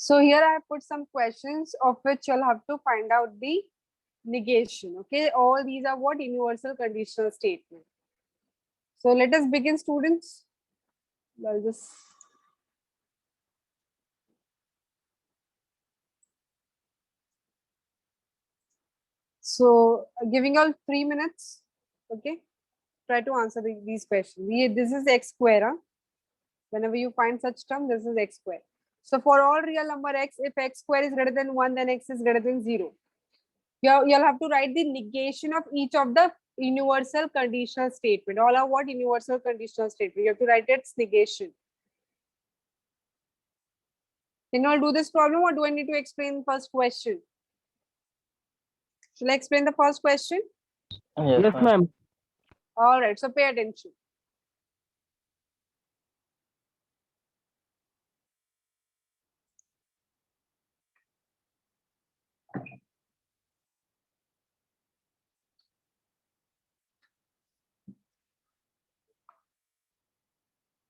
So here I have put some questions of which you'll have to find out the negation. Okay, all these are what? Universal conditional statement. So let us begin, students. I'll just giving out 3 minutes. Okay, try to answer these questions. This is x square. Huh? Whenever you find such term, this is x square. So for all real number x, if x square is greater than 1, then x is greater than 0. You'll have to write the negation of each of the universal conditional statement. All are what? Universal conditional statement. You have to write its negation. Can you all do this problem, or do I need to explain the first question? Shall I explain the first question? Yes, ma'am. All right, so pay attention.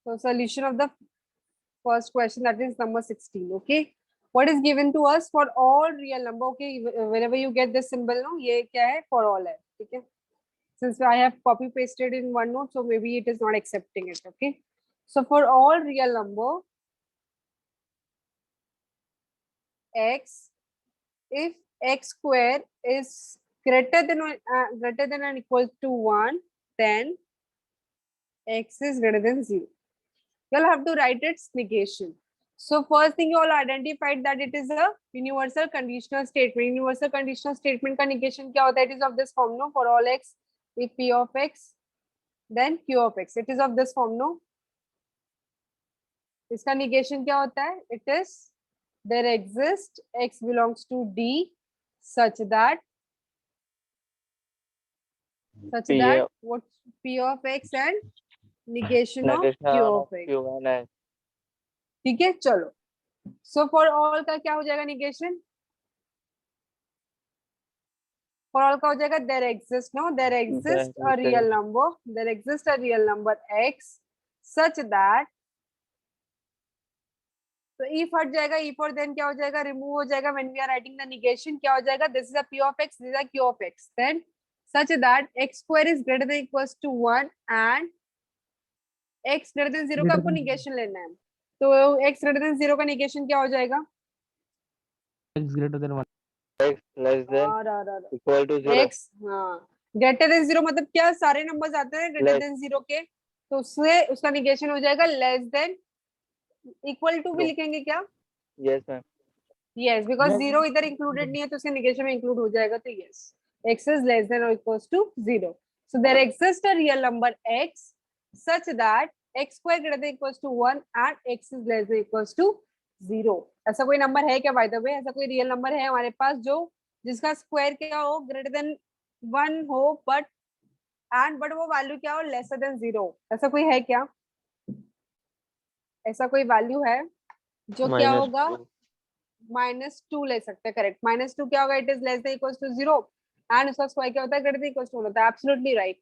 So solution of the first question, that is number 16. Okay, what is given to us for all real number? Okay, whenever you get this symbol, no, ये क्या है? For all है, ठीक है? Since I have copy pasted in OneNote, so maybe it is not accepting it. Okay, so for all real number x, if x square is greater than or equal to 1, then x is greater than 0. You'll have to write its negation. So first thing, you all identified that it is a universal conditional statement. Universal conditional statement का negation क्या होता है? It is of this form, no? For all x, if p of x, then q of x. It is of this form, no? इसका negation क्या होता है? It is there exists x belongs to D such that what p of x and negation of q of x. ठीक है, चलो. So for all का क्या हो जाएगा negation? For all का हो जाएगा there exists a real number. There exists a real number x such that. तो if हट जाएगा, if और then क्या हो जाएगा? Remove हो जाएगा. When we are writing the negation, क्या हो जाएगा? This is a p of x, this is a q of x. Then such that x square is greater than equals to 1 and x greater than 0 का आपको negation लेना है. तो x greater than 0 का negation क्या हो जाएगा? X greater than 1. x less than equal to 0. x, हाँ, greater than 0 मतलब क्या? सारे numbers आते हैं greater than 0 के, तो उससे उसका negation हो जाएगा less than. इक्वल टू भी लिखेंगे क्या? Yes ma'am. यस, बिकॉज 0 इधर इंक्लूडेड नहीं है तो उसके नेगेशन में इंक्लूड हो जाएगा, तो yes, x is less than or equals to 0. So there exists a real number x such that x square greater than equals to 1 and x is less than equals to 0. ऐसा कोई number है क्या? By the way, ऐसा कोई real number है हमारे पास जो जिसका स्क्वायर क्या हो? ग्रेटर देन 1 हो, बट वो वैल्यू क्या हो? Laser than 0. ऐसा कोई है क्या? ऐसा कोई वैल्यू है जो क्या होगा? -2 ले सकते हैं. करेक्ट, -2 क्या होगा? It is less than equals to 0 and उसका स्क्वायर क्या होता है? ग्रेटर देन इक्वल्स टू 1 होता है. Absolutely right,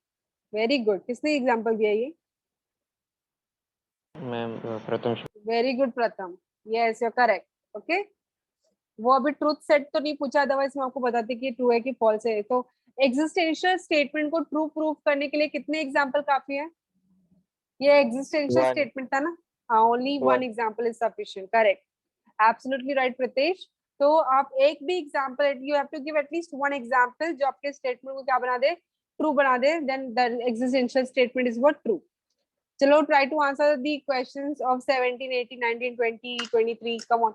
very good. किसने एग्जांपल दिया ये? Ma'am Pratham. Very good Pratham. Yes, you are correct. Okay, वो अभी ट्रूथ सेट तो नहीं पूछा, अदरवाइज मैं आपको बताती कि ट्रू है कि फॉल्स है. तो एग्जिस्टेंशियल स्टेटमेंट को ट्रू प्रूफ करने के लिए कितने एग्जांपल काफी है? ये एग्जिस्टेंशियल स्टेटमेंट था ना? हाँ, only one example is sufficient. Correct, absolutely right Pritesh. तो आप एक भी example, you have to give at least one example जो आपके स्टेटमेंट को क्या बना दे? ट्रू बना दे. Then the existential statement is what? True. चलो, try to answer the questions of 17, 18, 19, 20, 23. Come on.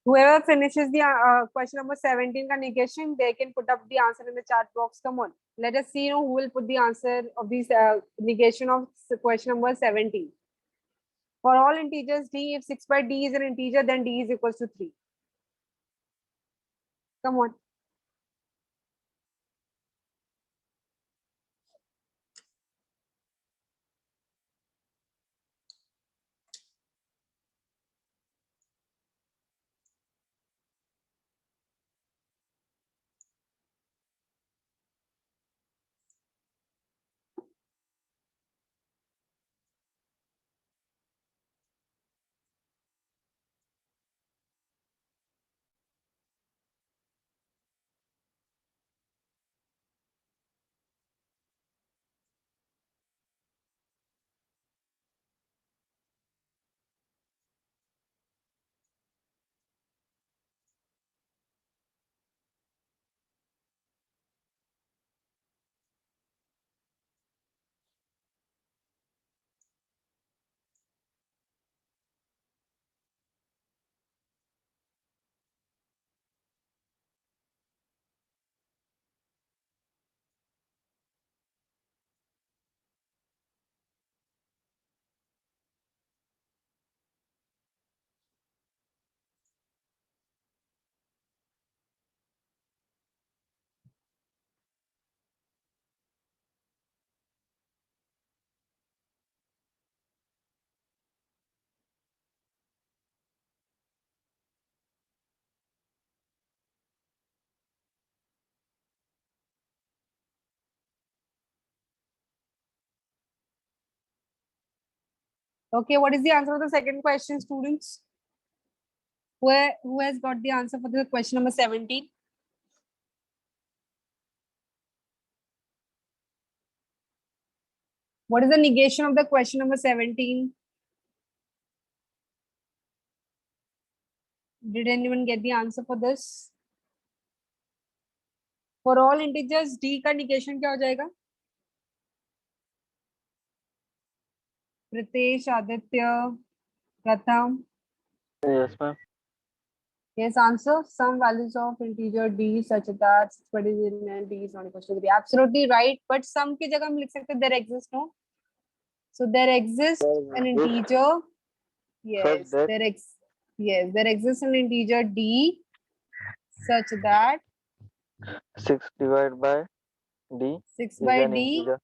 Whoever finishes the question number 17 ka negation, they can put up the answer in the chat box. Come on, let us see, who will put the answer of this negation of question number 17. For all integers d, if 6 by d is an integer, then d is equals to 3. Come on. Okay, what is the answer of the second question, students? Who has got the answer for the question number 17? What is the negation of the question number 17? Did anyone get the answer for this? For all integers, D का negation क्या हो जाएगा? Pritesh, Aditya, Pratham. Yes, ma'am. Yes, answer. Some values of integer D such that what is in and D is not equal to 3. Absolutely right. But some की जगह हम लिख सकते there exists, no? So there exists an integer. Yes, that- there exists an integer D such that 6 divided by D 6 is by an D, integer.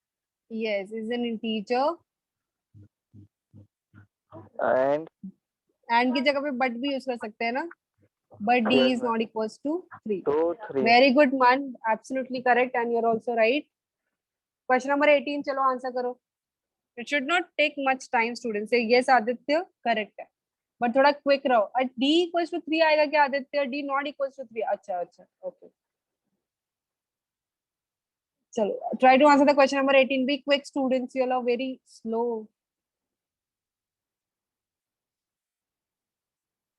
yes, is an integer. And की जगह पे but भी use कर सकते हैं ना? But D Yes, is ma'am. not equals to 3. 3. Very good, man. Absolutely correct, and you're also right. Question number 18. चलो answer करो. It should not take much time, students. Say yes, Aditya, correct है. But थोड़ा quick रहो. D equals to 3 आएगा क्या Aditya? D not equals to 3. अच्छा अच्छा. Okay. चलो. Try to answer the question number 18. Be quick, students. You all are very slow.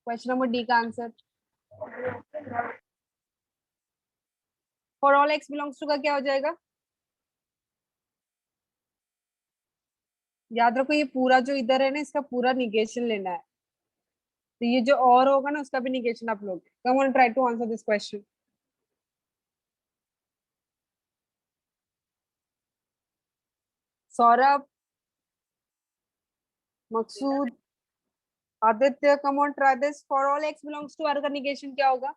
Question number D का answer. For all x belongs to का क्या हो जाएगा? याद रखो ये पूरा जो इधर है ना इसका पूरा निगेशन लेना है. तो ये जो और होगा ना उसका भी निगेशन आप लोगे. Come on, try to answer this question. Saurabh, Maqsood, Aditya, come on, try this. For all x belongs to R का निगेशन क्या होगा?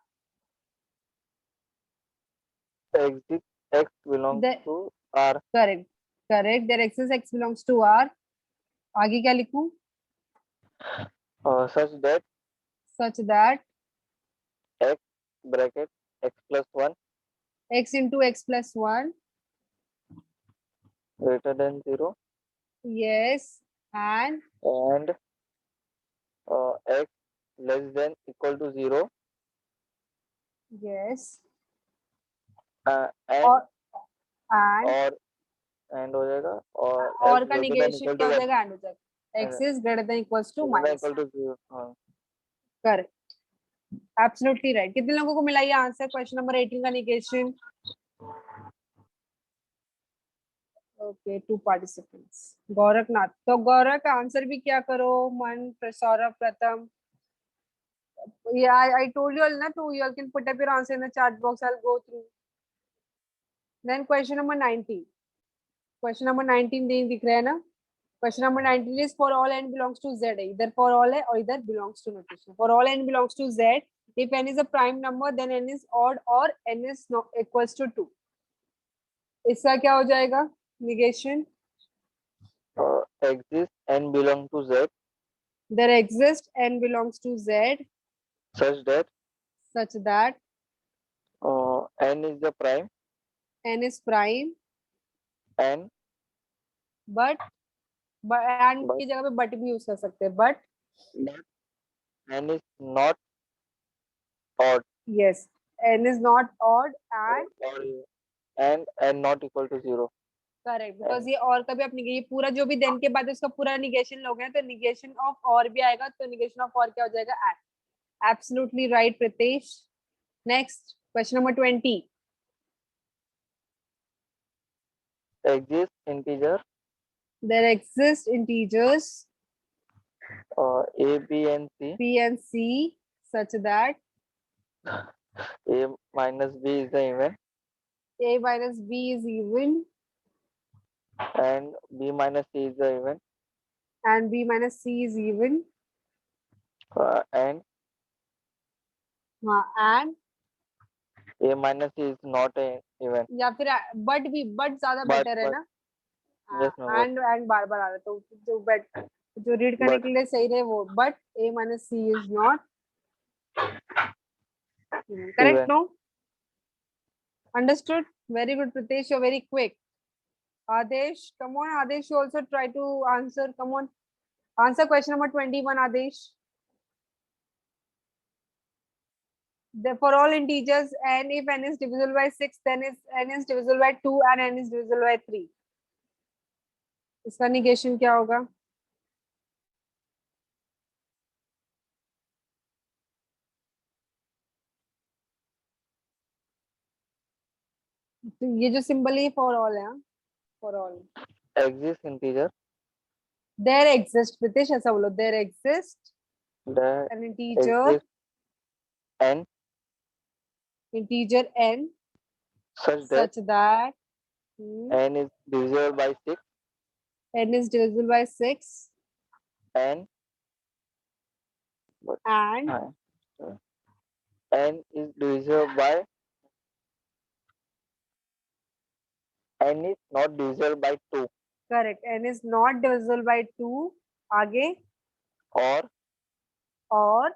X belongs to R. Correct. Correct. There exists x belongs to R. आगे क्या लिखूं? Such that x bracket x plus 1 x into x plus 1. greater than 0. Yes. And X less than equal to 0. yes. And और हो जाएगा और का negation क्या हो जाएगा? एंड हो जाएगा. x is greater than equals to minus. equal to 0. Correct. Absolutely right. कितने लोगों को मिला ये आंसर क्वेश्चन नंबर 18 का निगेशन? Okay, 2 participants. गौरखनाथ. तो गौरव का आंसर भी क्या करो? मन, सौरभ, प्रथम. Yeah, I told you all na, to you all can put up your answer in the chat box. I'll go through. Then question number 19. Question number 19 नहीं दिख रहा है ना? Question number 19 is for all n belongs to Z. Either for all है और either belongs to notation. For all n belongs to Z, if n is a prime number, then n is odd or n is not equals to 2. इसका क्या हो जाएगा? Negation. Exists n belong to Z. There exists n belongs to Z. Such that n is the prime. N is prime. And and की जगह पे but भी use कर सकते हैं. But n is not odd. Yes, n is not odd and not equal to 0. Correct. Because ये और कभी आप ये पूरा जो भी देन के बाद उसका पूरा निगेशन लोगे ना तो निगेशन ऑफ और भी आएगा. तो निगेशन ऑफ और क्या हो जाएगा? Eight. Absolutely right Pritesh. Next question number 20. Exists integer. There exist integers A, B and C. B and C such that A minus B is the even. A minus B is even. And B minus C is the even. And B minus C is even. And and A minus C is not a even. या फिर but भी but ज्यादा better है ना? Yes, no, and बार बार आ रहा है तो जो रीड करने के लिए सही रहे वो. But A minus C is not correct. No? Understood? Very good, Pritesh. You're very quick. Adesh, come on. Adesh, you also try to answer. Come on. Answer question number 21, Adesh. For all integers n, if n is divisible by 6, then n is divisible by 2 and n is divisible by 3. इसका negation क्या होगा? तो ये जो symbol है for all है, for all. Exists integer. There exists, Pritesh ऐसा बोलो, there exists There an integer, exists n integer n such that such that n is divisible by 6 n is divisible by 6 and and n is divisible by n is not divisible by 2 correct, n is not divisible by 2. आगे or और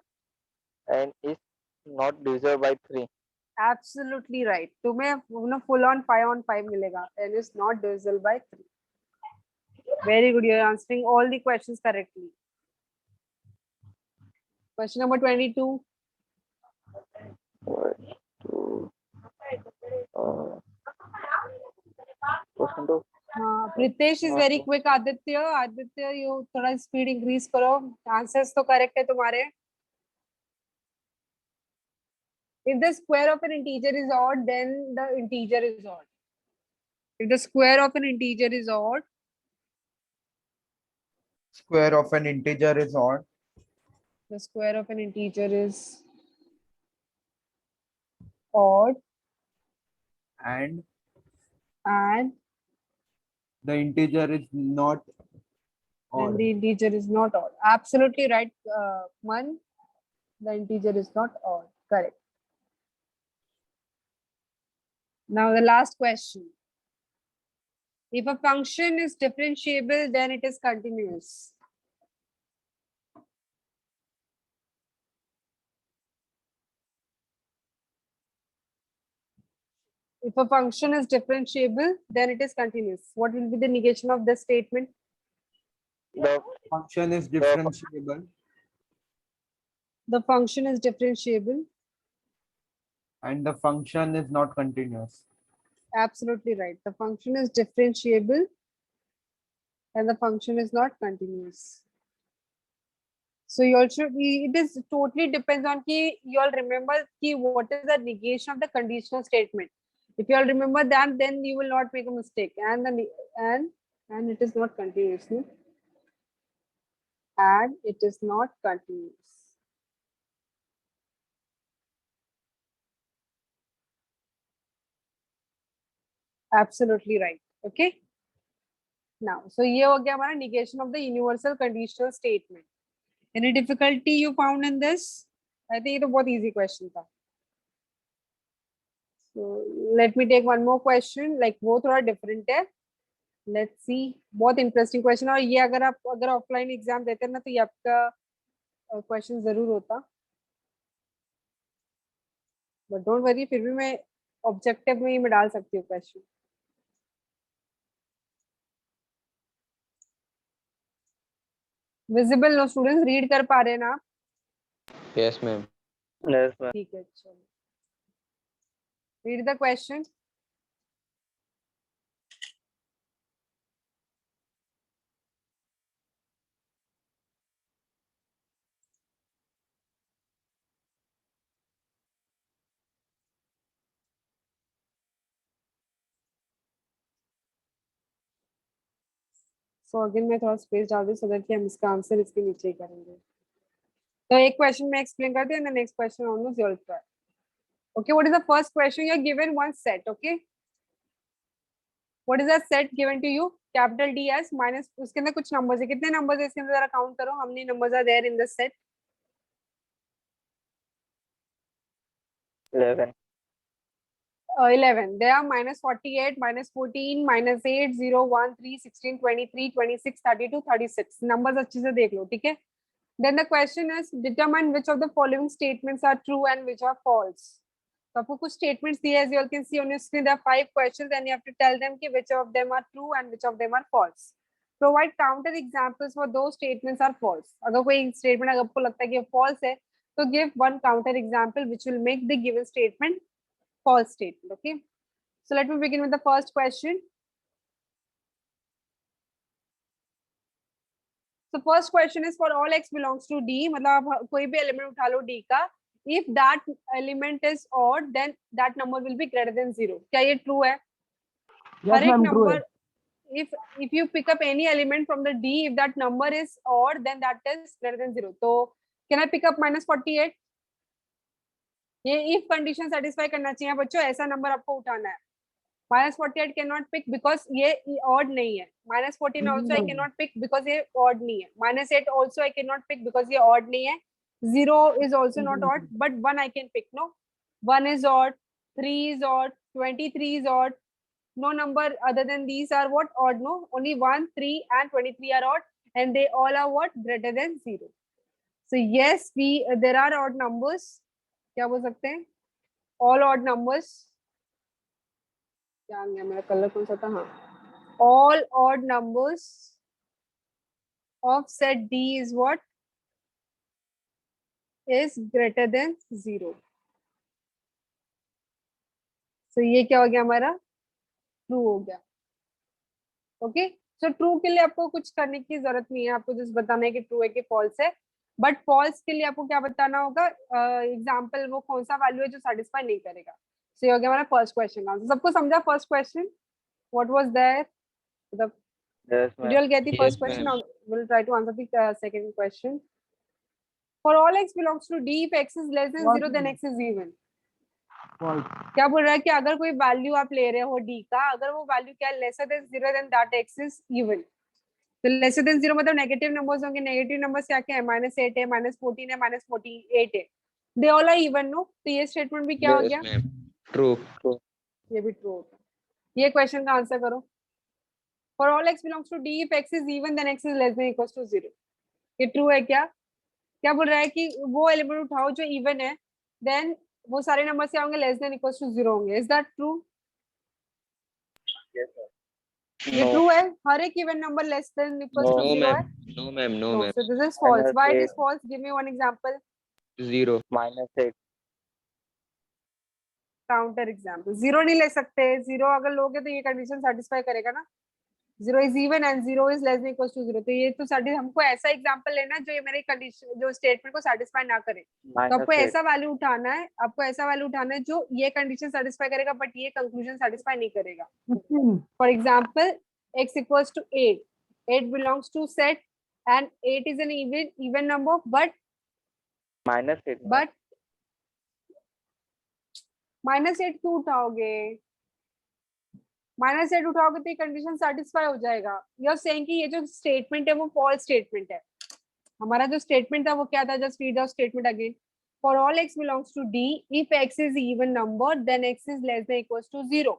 n is not divisible by 3. absolutely right. तुम्हें full on 5 मिलेगा. n is not divisible by 3. Very good. You are answering all the questions correctly. Question number 22. Question 2. Pritesh is very quick. Aditya, you थोड़ा speed increase करो. Answers तो correct है तुम्हारे. If the square of an integer is odd, then the integer is odd. If the square of an integer is odd, Square of an integer is odd. the square of an integer is odd And and the integer is not then odd. the integer is not odd. Absolutely right, Man. The integer is not odd. Correct. Now the last question. If a function is differentiable, then it is continuous. If a function is differentiable, then it is continuous. What will be the negation of this statement? The Function is differentiable The function is differentiable. and the function is not continuous. Absolutely right. The function is differentiable and the function is not continuous. So you all should, it is totally depends on ki you all remember ki what is the negation of the conditional statement. If you all remember that, then you will not make a mistake. And it is not continuous. No? And it is not continuous. Absolutely right. Okay. Now, so ये हो गया हमारा negation of the universal conditional statement. Any difficulty you found in this? I think ये तो बहुत easy question था. So let me take one more question. Like वो थोड़ा different है. Let's see. बहुत interesting question और ये अगर offline exam देते हैं ना तो ये आपका question जरूर होता. But don't worry, फिर भी मैं objective में ही मैं डाल सकती हूँ question. Visible no students, read कर पा रहे हैं ना आप? Yes, ma'am. yes, ma'am. ठीक है चलो. Read the question. So again मैं थोड़ा स्पेस डाल दूँ so that कि हम इसका आंसर इसके नीचे ही करेंगे. तो एक क्वेश्चन मैं एक्सप्लेन करती हूँ and the next question almost you'll try. Okay, what is the first question? You're given one set. Okay, what is the set given to you? Capital D S minus उसके अंदर कुछ numbers है. कितने numbers है इसके अंदर जरा count करो. How many numbers are there in the set? 11. 11. There are minus 48, minus 14, minus 8, 0, 1, 3, 16, 23, 26, 32, 36. Numbers अच्छे से देख लो, ठीक है? Then the question is determine which of the following statements are true and which are false. तो आपको कुछ statements दिए as you all can see on your screen. There are 5 questions and you have to tell them कि which of them are true and which of them are false. Provide counter examples for दो statements are false. अगर कोई statement अगर आपको लगता है कि false है तो give one counter example which will make the given statement false statement. Okay, so let me begin with the first question. So first question is for all x belongs to D. मतलब आप कोई भी element उठा लो D का, if that element is odd then that number will be greater than 0. क्या ये true है? हर एक number, if you pick up any element from the D, if that number is odd then that is greater than 0. तो can I pick up -48? ये if condition satisfy करना चाहिए बच्चों, ऐसा नंबर आपको उठाना है. -48 cannot pick because ये odd नहीं है. -14 also I cannot pick because ये odd नहीं है. -8 also I cannot pick because ये odd नहीं है. 0 is also not odd, but 1 I can pick. No, 1 is odd, 3 is odd, 23 is odd. No number other than these are what? Odd. No, only 1, 3 and 23 are odd, and they all are what? Greater than 0. So yes, there are odd numbers. क्या बोल सकते हैं? All odd numbers. क्या गया मेरा colour कौन सा था? हाँ, all odd numbers of set D is what? Is greater than 0. So ये क्या हो गया हमारा? True हो गया. Okay, so true के लिए आपको कुछ करने की जरूरत नहीं है, आपको जस्ट बताना है कि true है कि false है. बट false के लिए आपको क्या बताना होगा? एग्जाम्पल वो कौन सा वैल्यू है जो सेटिस्फाई नहीं करेगा. So ये हो गया हमारा फर्स्ट क्वेश्चन का आंसर. सबको समझा first question? What was there? मतलब Yes, ma'am. Did you all get the Yes, first question? Now we'll try to answer the second question. For all x belongs to D, if x is less than 0, then x is even. क्या बोल रहा है कि अगर कोई value आप ले रहे हो D का, अगर वो वैल्यू क्या है lesser than 0, then that x is even. तो लेसर देन 0 मतलब नेगेटिव नंबर्स होंगे. नेगेटिव नंबर्स क्या क्या है? -8 है, -14 है, -48 है. They all are even. No, तो ये स्टेटमेंट भी क्या हो Yes, गया? ma'am. True. ये भी ट्रू होगा. ये क्वेश्चन का आंसर करो. For all x belongs to D, if x is even, then x is less than equals to 0. ये ट्रू है क्या? क्या बोल रहा है कि वो एलिमेंट उठाओ जो इवन है, देन वो सारे नंबर क्या होंगे? लेस देन इक्वल्स टू 0 होंगे. Is that true? Yes, sir. ये No. ट्रू है? हर एक even number less than equals to No. No, 0 है? ma'am. No, ma'am. No, No, ma'am. so this is false. Why it is -8. false? Give me one example. 0. -8. Counter example. 0 नहीं ले सकते. 0 अगर लोगे तो ये कंडीशन सेटिस्फाई करेगा ना. 0 is even and 0 is less than equals to 0. तो ये तो हमको ऐसा एग्जांपल लेना जो ये मेरे कंडीशन जो स्टेटमेंट को सेटिस्फाई ना करे. तो आपको -8. ऐसा वैल्यू उठाना है, आपको ऐसा वैल्यू उठाना है जो ये कंडीशन सेटिस्फाई करेगा बट ये कंक्लूजन सेटिस्फाई नहीं करेगा. For example x equals to 8. 8 belongs to set and 8 is an even number but -8. but -8 क्यों उठाओगे? -8 उठाओगे तो ये कंडीशन सेटिस्फाई हो जाएगा. यू आर सेइंग कि ये जो स्टेटमेंट है वो फॉल्स स्टेटमेंट है. हमारा जो स्टेटमेंट था वो क्या था? Just read the statement again. For all x belongs to D, if x is even number then x is less than equals to 0.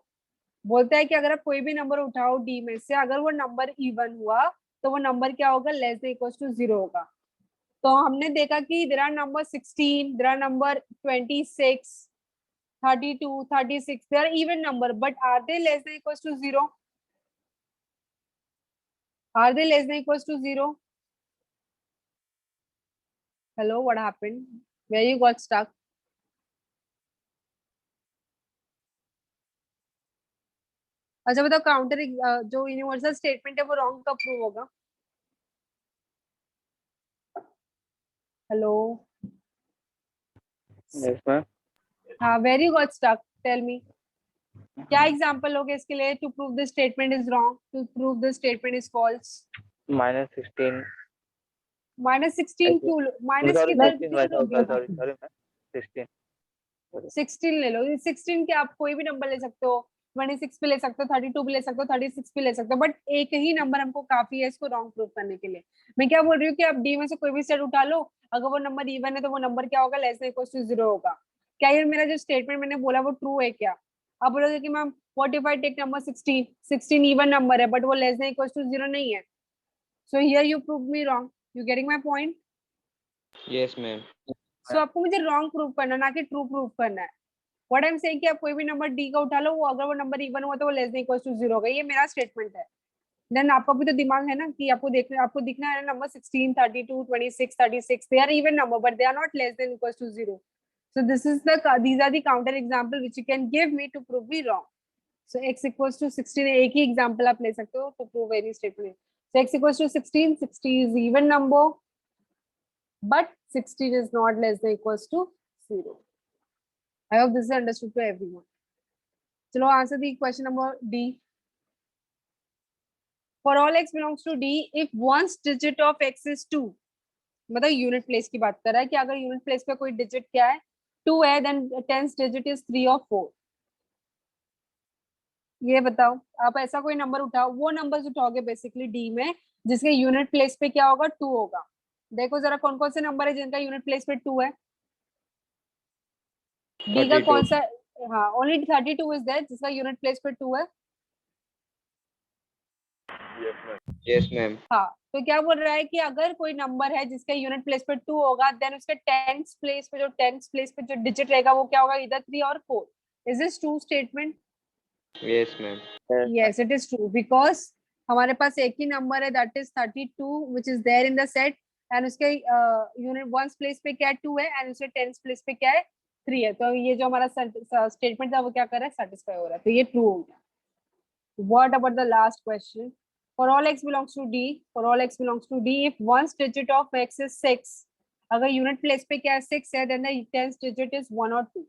बोलता है कि अगर आप कोई भी नंबर उठाओ D में से, अगर वो नंबर इवन हुआ तो वो नंबर क्या होगा? लेस देन इक्वल्स टू 0 होगा. तो हमने देखा कि there are number 16, there are number 26, 32, 36, they are even number, but are they less than equals to 0? Are they less than equals to 0? Hello, what happened? Where you got stuck? अच्छा बताओ, counter जो universal statement है वो wrong कब prove होगा? Hello. Yes, ma'am. हाँ, where you got stuck? Tell me. क्या example होगा इसके लिए? To prove this statement is wrong, to prove this statement is false. -16. -16 क्यों? माइनस Sorry, किधर 16. किधर हो गया? Sorry, ma'am. 16. 16 ले लो. 16 के आप कोई भी नंबर ले सकते हो. 26 भी ले सकते हो, 32 भी ले सकते हो, 36 भी ले सकते हो, बट एक ही नंबर हमको काफी है इसको रॉन्ग प्रूव करने के लिए. मैं क्या बोल रही हूँ कि आप डी में से कोई भी सेट उठा लो, अगर वो नंबर इवन है तो वो नंबर क्या होगा? लेस देन इक्वल टू 0 होगा. क्या ये मेरा जो स्टेटमेंट मैंने बोला वो ट्रू है क्या? आप बोलोगे कि ma'am what if I take number 16? 16 even number है बट वो लेस देन इक्वल टू 0 नहीं है. So here you prove me wrong. You getting my point? Yes, ma'am. So आपको मुझे रॉन्ग प्रूव करना, ना कि ट्रू प्रूव करना है. व्हाट आई एम सेइंग कि आप कोई भी नंबर डी का उठा लो, वो अगर वो नंबर इवन हुआ तो वो लेस देन इक्वल टू 0 होगा. ये मेरा स्टेटमेंट है. देन आपका भी तो दिमाग है ना कि आपको दिखना है number 16, 32, 26, 36, they are even number but they are not less than equals to 0. So these are the counter example which you can give me to prove me wrong. So x equals to 16 एक ही example आप ले सकते हो to prove any statement. So x equals to 16, 60 is even number but 16 is not less than equals to 0. I hope this is understood to everyone. चलो answer the question number D. For all x belongs to D, if one digit of x is 2, मतलब unit place की बात कर रहा है कि अगर unit place पे कोई डिजिट क्या है 2 है, देन 10th डिजिट इज 3 और 4. ये बताओ, आप ऐसा कोई नंबर उठाओ, वो नंबर्स उठाओगे बेसिकली डी में जिसके यूनिट प्लेस पे क्या होगा 2 होगा. देखो जरा कौन कौन से नंबर है जिनका यूनिट प्लेस पे 2 है. डी का 32. कौन सा? हाँ, ओनली 32 इज देयर जिसका यूनिट प्लेस पे 2 है. Yes, ma'am. हाँ, तो क्या बोल रहा है कि अगर कोई नंबर है जिसका यूनिट प्लेस पे 2 होगा, देन उसके 10th प्लेस पे जो डिजिट रहेगा वो क्या होगा, इधर 3 और 4. Is this true statement? Yes, ma'am. Yes, it is true because हमारे पास एक ही नंबर है that is 32 which is there in the set and उसके यूनिट वंस प्लेस पे क्या है 2 है and उसके 10th प्लेस पे क्या है 3 है. तो ये जो हमारा स्टेटमेंट था वो क्या कर रहा है, सेटिस्फाई हो रहा है, तो ये ट्रू हो गया. What about the last question? For all x belongs to D, for all x belongs to D, if one digit of x is 6, अगर यूनिट प्लेस पे क्या है 6 है, then the 10th digit is 1 or 2.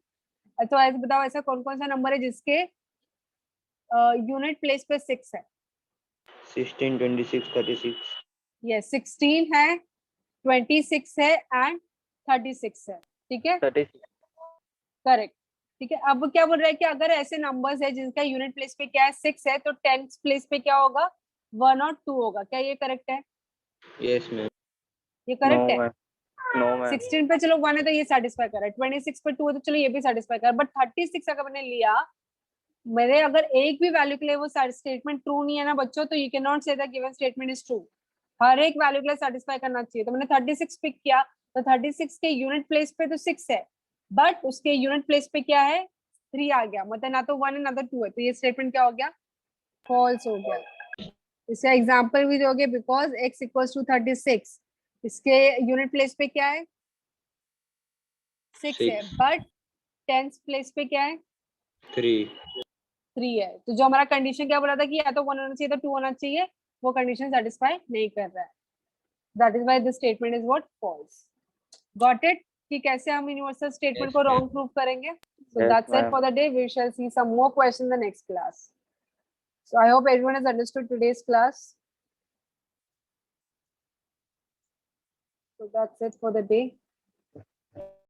तो ऐसे बताओ ऐसा कौन कौन सा नंबर है जिसके यूनिट प्लेस पे 6 है? 16, 26, 36. यस, 16 है, 26 है एंड 36 है. ठीक है, 36. करेक्ट. ठीक है, अब क्या बोल रहा है कि अगर ऐसे नंबर्स है जिनका यूनिट प्लेस पे क्या है 6 है, तो 10th प्लेस पे क्या होगा 1 और 2 होगा. क्या ये करेक्ट है? Yes, ma'am. ये No, करेक्ट है. ma'am. No, ma'am. 16 पे चलो 1 है तो ये सेटिस्फाई कर रहा है, 26 पे 2 है तो चलो ये भी सेटिस्फाई कर रहा है, बट 36 अगर मैंने लिया, मेरे अगर एक भी वैल्यू के लिए वो स्टेटमेंट ट्रू नहीं है ना बच्चों, तो you can not say that given statement is true. हर एक वैल्यू के लिए सेटिस्फाई करना चाहिए. तो मैंने 36 पिक किया, तो 36 के यूनिट प्लेस पे तो 6 है, बट उसके यूनिट प्लेस पे क्या है 3 आ गया, मतलब ना तो 1 है ना तो 2 है, तो ये स्टेटमेंट क्या हो गया, फॉल्स हो गया. इसका एग्जांपल भी दोगे बिकॉज x इक्वल्स टू 36, इसके यूनिट प्लेस पे क्या है 6 है, 6. बट 10th प्लेस पे क्या है 3. 3 है. तो जो हमारा कंडीशन क्या बोला था कि या तो 1 होना चाहिए तो 2 होना चाहिए, वो कंडीशन सेटिस्फाई नहीं कर रहा है. That is why this statement is what, false. Got it कि कैसे हम यूनिवर्सल स्टेटमेंट Yes, को ma'am. रॉन्ग प्रूव करेंगे. So Yes, that's it ma'am. For the day. We shall see some more question in the next class. So I hope everyone has understood today's class. So that's it for the day.